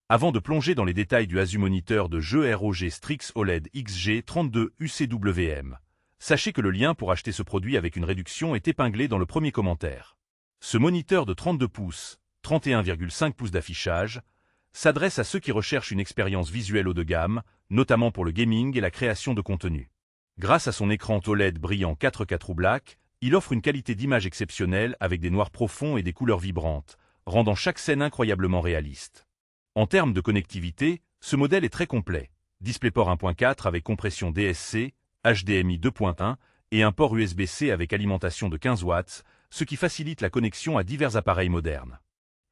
Avant de plonger dans les détails du Asus Moniteur de jeu ROG Strix OLED XG32 UCWM, sachez que le lien pour acheter ce produit avec une réduction est épinglé dans le premier commentaire. Ce moniteur de 32 pouces, 31,5 pouces d'affichage, s'adresse à ceux qui recherchent une expérience visuelle haut de gamme, notamment pour le gaming et la création de contenu. Grâce à son écran OLED brillant 4K True Black, il offre une qualité d'image exceptionnelle avec des noirs profonds et des couleurs vibrantes, rendant chaque scène incroyablement réaliste. En termes de connectivité, ce modèle est très complet. DisplayPort 1.4 avec compression DSC, HDMI 2.1 et un port USB-C avec alimentation de 15 watts, ce qui facilite la connexion à divers appareils modernes.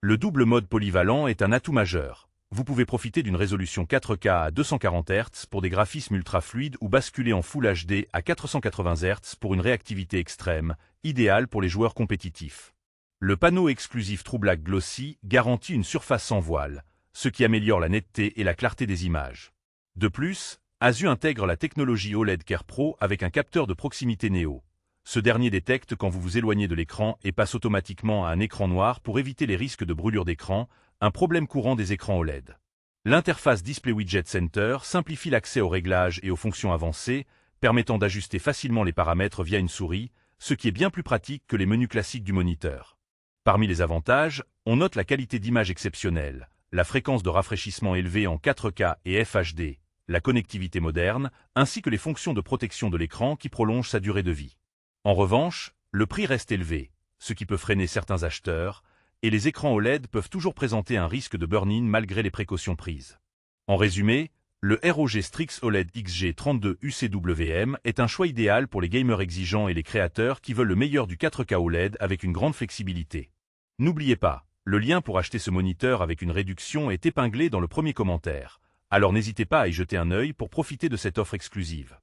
Le double mode polyvalent est un atout majeur. Vous pouvez profiter d'une résolution 4K à 240 Hz pour des graphismes ultra fluides ou basculer en Full HD à 480 Hz pour une réactivité extrême, idéale pour les joueurs compétitifs. Le panneau exclusif True Black Glossy garantit une surface sans voile, ce qui améliore la netteté et la clarté des images. De plus, Asus intègre la technologie OLED Care Pro avec un capteur de proximité Neo. Ce dernier détecte quand vous vous éloignez de l'écran et passe automatiquement à un écran noir pour éviter les risques de brûlure d'écran, un problème courant des écrans OLED. L'interface Display Widget Center simplifie l'accès aux réglages et aux fonctions avancées, permettant d'ajuster facilement les paramètres via une souris, ce qui est bien plus pratique que les menus classiques du moniteur. Parmi les avantages, on note la qualité d'image exceptionnelle, la fréquence de rafraîchissement élevée en 4K et FHD, la connectivité moderne, ainsi que les fonctions de protection de l'écran qui prolongent sa durée de vie. En revanche, le prix reste élevé, ce qui peut freiner certains acheteurs, et les écrans OLED peuvent toujours présenter un risque de burn-in malgré les précautions prises. En résumé, le ROG Strix OLED XG32 UCWM est un choix idéal pour les gamers exigeants et les créateurs qui veulent le meilleur du 4K OLED avec une grande flexibilité. N'oubliez pas, le lien pour acheter ce moniteur avec une réduction est épinglé dans le premier commentaire, alors n'hésitez pas à y jeter un œil pour profiter de cette offre exclusive.